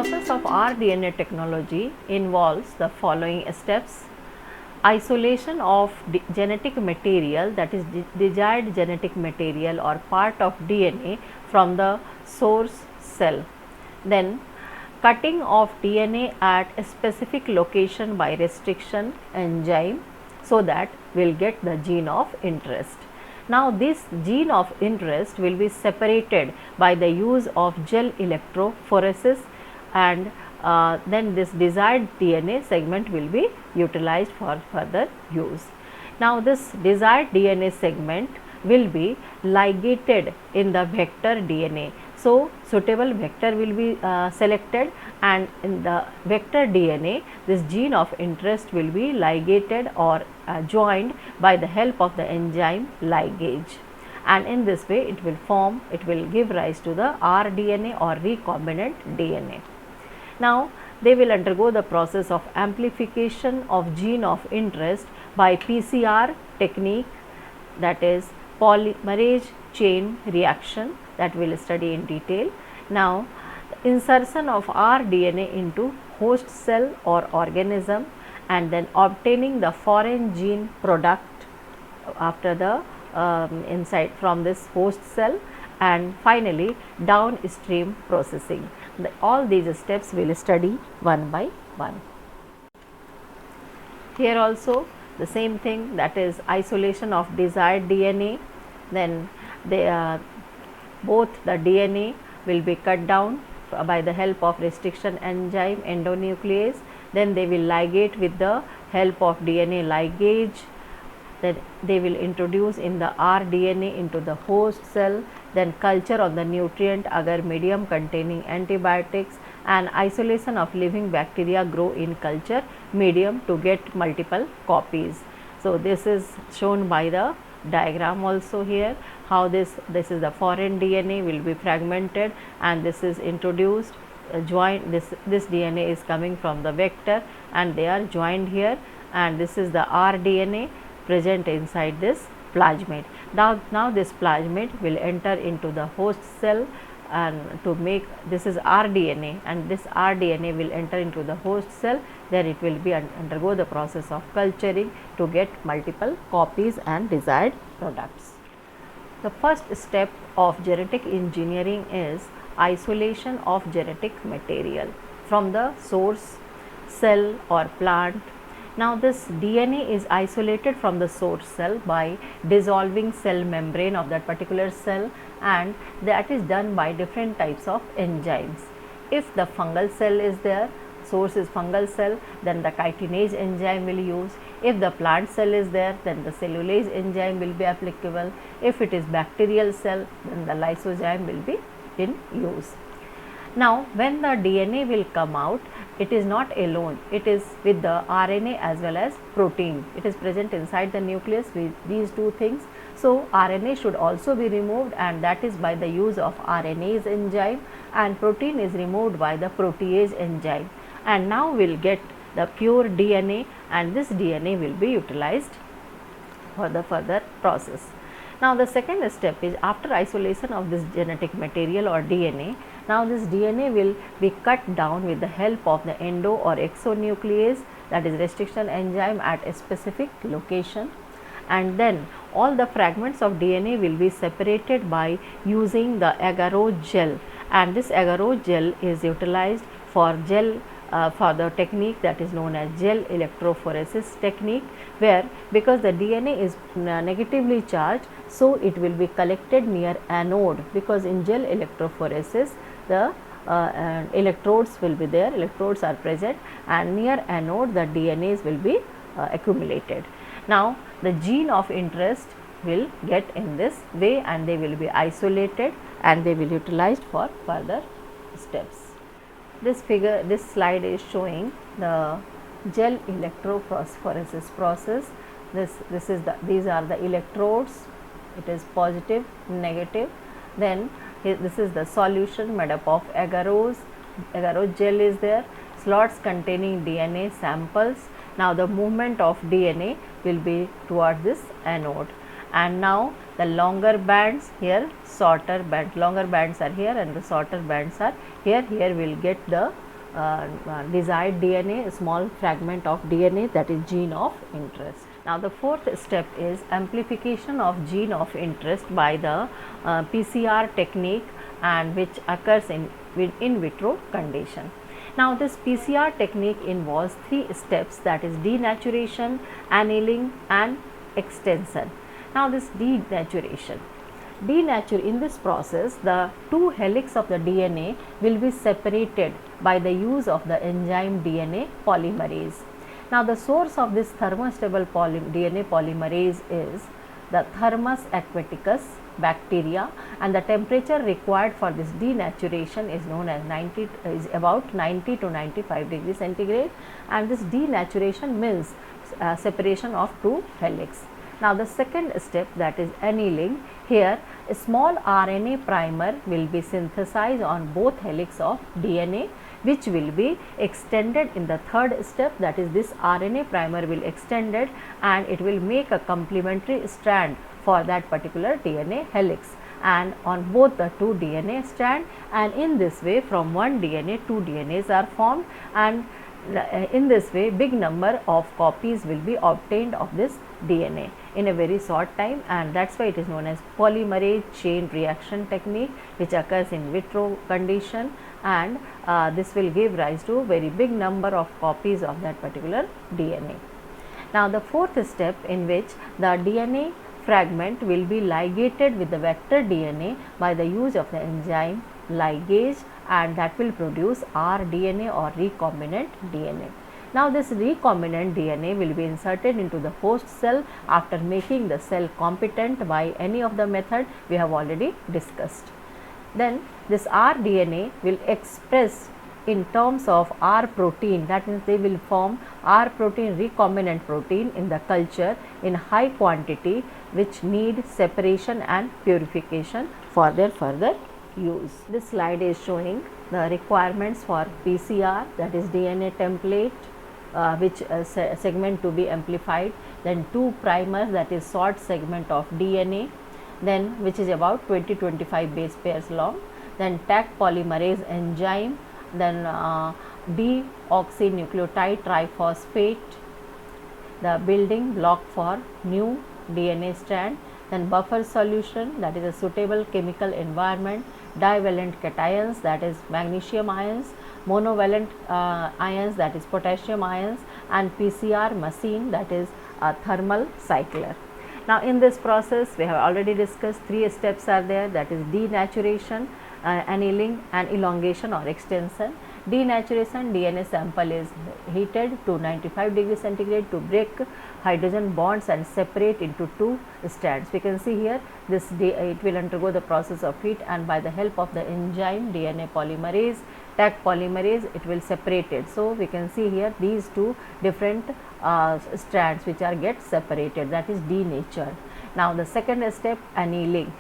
process of rDNA technology involves the following steps: isolation of genetic material, that is desired genetic material or part of DNA from the source cell. Then cutting of DNA at a specific location by restriction enzyme, so that we will get the gene of interest. Now this gene of interest will be separated by the use of gel electrophoresis, and then this desired DNA segment will be utilized for further use. Now this desired DNA segment will be ligated in the vector DNA. So suitable vector will be selected, and in the vector DNA this gene of interest will be ligated or joined by the help of the enzyme ligase, and in this way it will give rise to the rDNA or recombinant DNA. Now they will undergo the process of amplification of gene of interest by PCR technique, that is polymerase chain reaction, that we will study in detail. Now insertion of rDNA into host cell or organism, and then obtaining the foreign gene product after the inside from this host cell, and finally downstream processing. All these steps we will study one by one. Here also the same thing, that is isolation of desired DNA. Then both the DNA will be cut down by the help of restriction enzyme endonuclease. Then they will ligate with the help of DNA ligase. Then they will introduce in the rDNA into the host cell. Then culture of the nutrient agar medium containing antibiotics, and isolation of living bacteria grow in culture medium to get multiple copies. So this is shown by the diagram also here, how this is the foreign DNA will be fragmented, and this is introduced joined, this DNA is coming from the vector and they are joined here, and this is the rDNA present inside this plasmid. Now this plasmid will enter into the host cell, and to make this is rDNA, and this rDNA will enter into the host cell. Then it will be undergo the process of culturing to get multiple copies and desired products. The first step of genetic engineering is isolation of genetic material from the source cell or plant. Now this DNA is isolated from the source cell by dissolving cell membrane of that particular cell, and that is done by different types of enzymes. If the fungal cell is there, source is fungal cell, then the chitinase enzyme will use. If the plant cell is there, then the cellulase enzyme will be applicable. If it is bacterial cell, then the lysozyme will be in use. Now when the DNA will come out, it is not alone, it is with the RNA as well as protein. It is present inside the nucleus with these two things. So RNA should also be removed, and that is by the use of RNase enzyme, and protein is removed by the protease enzyme. And now we will get the pure DNA, and this DNA will be utilized for the further process. Now the second step is, after isolation of this genetic material or DNA, now this DNA will be cut down with the help of the endo or exonuclease, that is restriction enzyme, at a specific location, and then all the fragments of DNA will be separated by using the agarose gel, and this agarose gel is utilized for for the technique that is known as gel electrophoresis technique, where because the DNA is negatively charged, so it will be collected near anode, because in gel electrophoresis the electrodes will be there, electrodes are present, and near anode the DNAs will be accumulated. Now the gene of interest will get in this way, and they will be isolated and they will be utilized for further steps. This slide is showing the gel electrophoresis process. These are the electrodes. It is positive, negative. Then this is the solution made up of agarose gel is there, slots containing DNA samples. Now the movement of DNA will be towards this anode, and now the longer bands here, shorter band, longer bands are here and the shorter bands are here. Here we will get the desired DNA, a small fragment of DNA, that is gene of interest. Now the fourth step is amplification of gene of interest by the PCR technique, and which occurs in vitro condition. Now this PCR technique involves three steps, that is denaturation, annealing and extension. Now this denaturation, in this process the two helix of the DNA will be separated by the use of the enzyme DNA polymerase. Now the source of this thermostable DNA polymerase is the Thermus aquaticus bacteria, and the temperature required for this denaturation is known as about 90 to 95 degrees centigrade, and this denaturation means separation of two helix. Now the second step, that is annealing. Here a small RNA primer will be synthesized on both helix of DNA, which will be extended in the third step, that is this RNA primer will extended and it will make a complementary strand for that particular DNA helix, and on both the two DNA strand, and in this way from one DNA two DNAs are formed, and in this way big number of copies will be obtained of this DNA in a very short time, and that's why it is known as polymerase chain reaction technique, which occurs in vitro condition, and this will give rise to very big number of copies of that particular DNA. Now the fourth step, in which the DNA fragment will be ligated with the vector DNA by the use of the enzyme ligase, and that will produce rDNA or recombinant DNA. Now this recombinant DNA will be inserted into the host cell after making the cell competent by any of the method we have already discussed. Then this rDNA will express in terms of R protein, that means they will form R protein, recombinant protein in the culture in high quantity, which need separation and purification for their further use. This slide is showing the requirements for PCR, that is DNA template, which segment to be amplified, then two primers, that is short segment of DNA, then which is about 20-25 base pairs long, then Taq polymerase enzyme, then deoxynucleotide triphosphate, the building block for new DNA strand, then buffer solution, that is a suitable chemical environment, divalent cations, that is magnesium ions, monovalent ions, that is potassium ions, and PCR machine, that is a thermal cycler. Now in this process we have already discussed three steps are there, that is denaturation, annealing and elongation or extension. Denaturation, DNA sample is heated to 95 degrees centigrade to break hydrogen bonds and separate into two strands. We can see here this it will undergo the process of heat, and by the help of the enzyme DNA polymerase, Taq polymerase, it will separate it. So we can see here these two different strands which are get separated, that is denatured. Now the second step, annealing,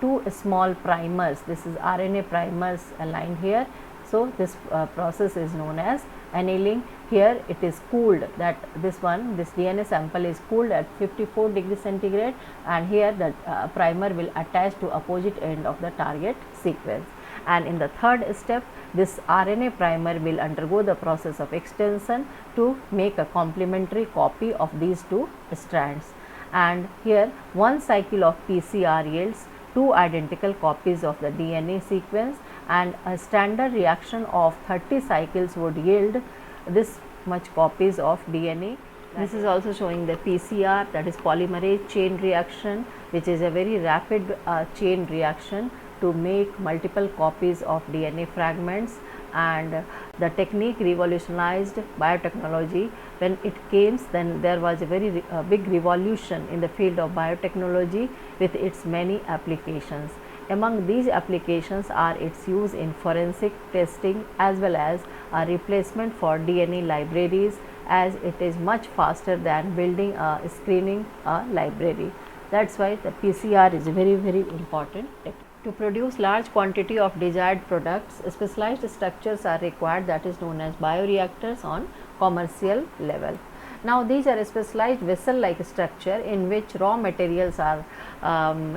two small primers, this is RNA primers aligned here. So this process is known as annealing. Here it is cooled, that this DNA sample is cooled at 54 degrees centigrade, and here the primer will attach to opposite end of the target sequence. And in the third step, this RNA primer will undergo the process of extension to make a complementary copy of these two strands. And here one cycle of PCR yields two identical copies of the DNA sequence, and a standard reaction of 30 cycles would yield this much copies of DNA. This is also showing the PCR, that is polymerase chain reaction, which is a very rapid chain reaction to make multiple copies of DNA fragments, and the technique revolutionized biotechnology. When it came, then there was a very big revolution in the field of biotechnology with its many applications. Among these applications are its use in forensic testing as well as a replacement for DNA libraries, as it is much faster than building a screening library. That's why the PCR is very important technique. To produce large quantity of desired products, specialized structures are required, that is known as bioreactors on commercial level. Now these are a specialized vessel-like structure in which raw materials are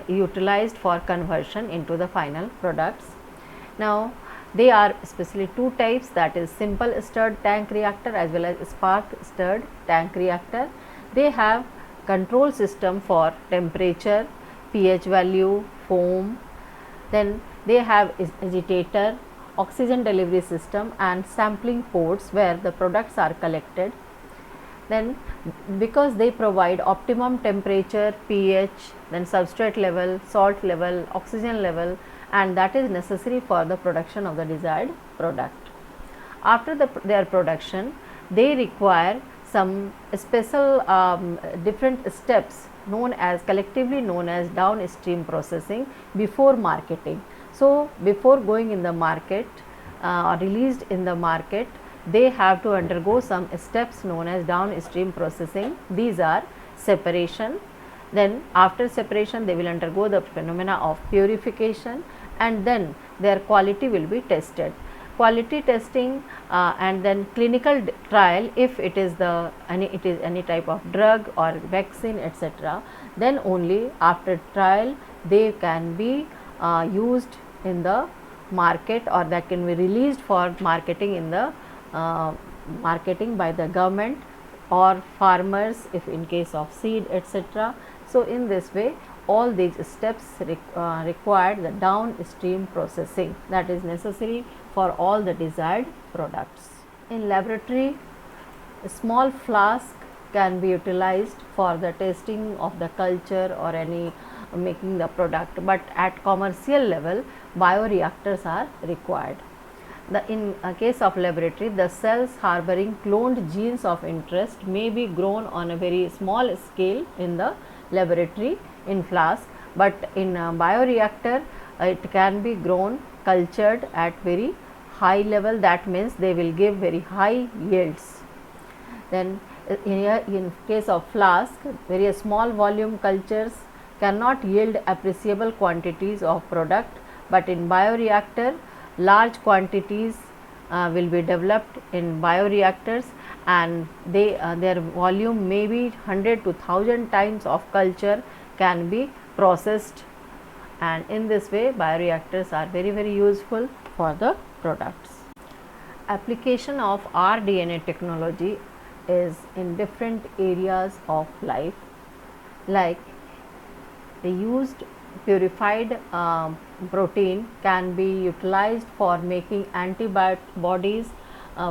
utilized for conversion into the final products. Now They are especially two types, that is simple stirred tank reactor as well as spark stirred tank reactor. They have control system for temperature, pH value, foam. Then they have agitator, oxygen delivery system and sampling ports where the products are collected. Then because they provide optimum temperature, pH, then substrate level, salt level, oxygen level, and that is necessary for the production of the desired product. After their production, they require some special different steps collectively known as downstream processing before marketing. So before going in the market or released in the market, they have to undergo some steps known as downstream processing. These are separation, then after separation they will undergo the phenomena of purification, and then their quality will be tested. Quality testing and then clinical trial, if it is any type of drug or vaccine etc., then only after trial they can be used in the market, or that can be released for marketing in the marketing by the government or farmers if in case of seed etc. So in this way all these steps required the downstream processing that is necessary for all the desired products. In laboratory, a small flask can be utilized for the testing of the culture or any making the product, but at commercial level bioreactors are required. In a case of laboratory, the cells harboring cloned genes of interest may be grown on a very small scale in the laboratory in flask, but in a bioreactor it can be grown cultured at very high level, that means they will give very high yields. Then in case of flask, very small volume cultures cannot yield appreciable quantities of product, but in bioreactor large quantities will be developed in bioreactors, and their volume may be 100 to 1000 times of culture can be processed, and in this way bioreactors are very useful for the products. Application of rDNA technology is in different areas of life, like the used purified protein can be utilized for making antibodies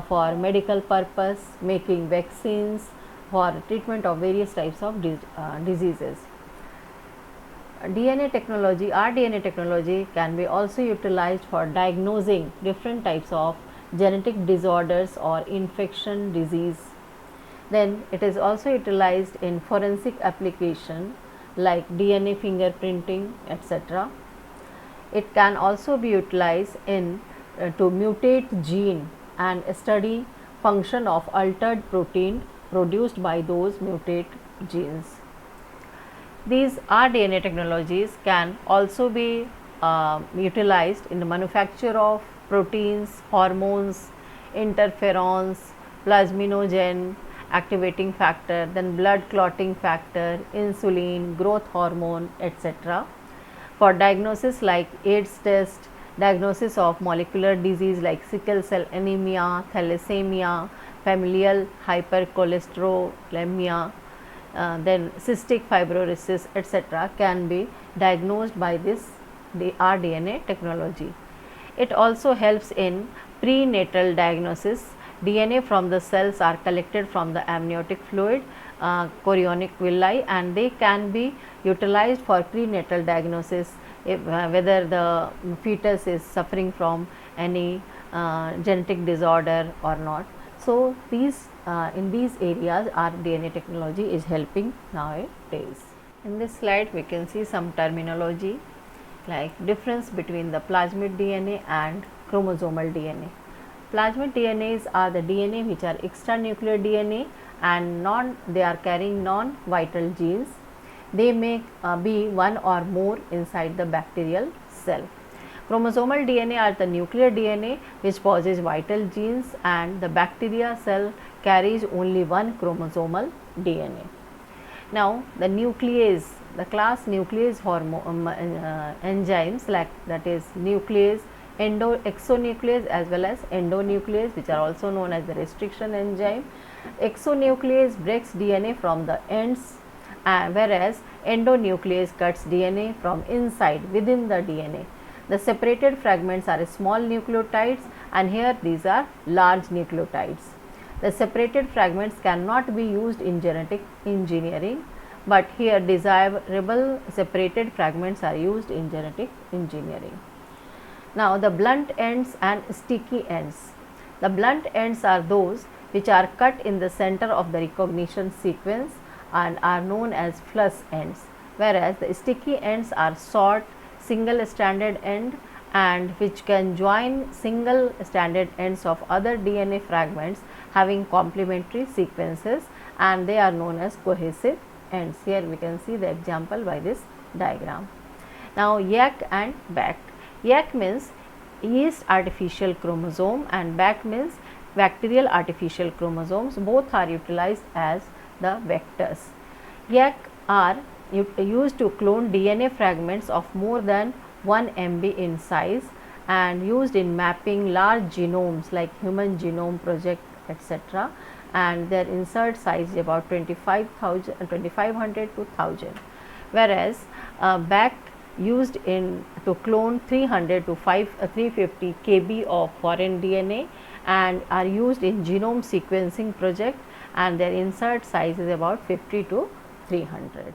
for medical purpose, making vaccines, for treatment of various types of diseases. DNA technology, rDNA technology can be also utilized for diagnosing different types of genetic disorders or infection disease. Then it is also utilized in forensic application like DNA fingerprinting etc. It can also be utilized in to mutate gene and study function of altered protein produced by those mutate genes. These rDNA technologies can also be utilized in the manufacture of proteins, hormones, interferons, plasminogen, activating factor, then blood clotting factor, insulin, growth hormone etc. For diagnosis like AIDS test, diagnosis of molecular disease like sickle cell anemia, thalassemia, familial hypercholesterolemia, then cystic fibrosis etc. can be diagnosed by this rDNA technology. It also helps in prenatal diagnosis. DNA from the cells are collected from the amniotic fluid, chorionic villi, and they can be utilized for prenatal diagnosis if, whether the fetus is suffering from any genetic disorder or not. So these in these areas rDNA technology is helping nowadays. In this slide we can see some terminology like difference between the plasmid DNA and chromosomal DNA. Plasmid DNAs are the DNA which are extranuclear DNA and they are carrying non-vital genes. They may be one or more inside the bacterial cell. Chromosomal DNA are the nuclear DNA which possess vital genes, and the bacteria cell carries only one chromosomal DNA. Now the nuclease, the class nuclease enzymes like that is nuclease, exonuclease as well as endonuclease, which are also known as the restriction enzyme. Exonuclease breaks DNA from the ends, whereas endonuclease cuts DNA from inside within the DNA. The separated fragments are small nucleotides, and here these are large nucleotides. The separated fragments cannot be used in genetic engineering, but here desirable separated fragments are used in genetic engineering. Now, the blunt ends and sticky ends. The blunt ends are those which are cut in the center of the recognition sequence and are known as flush ends, whereas the sticky ends are short single stranded end and which can join single stranded ends of other DNA fragments having complementary sequences, and they are known as cohesive ends. Here we can see the example by this diagram. Now, yak and BAC. Yak means yeast artificial chromosome and BAC means bacterial artificial chromosomes. Both are utilized as the vectors. yak are used to clone DNA fragments of more than 1 MB in size and used in mapping large genomes like Human Genome Project, etc. And their insert size is about 2500 to 1000, whereas BAC used in to clone 300 to 350 kb of foreign DNA and are used in genome sequencing project, and their insert size is about 50 to 300.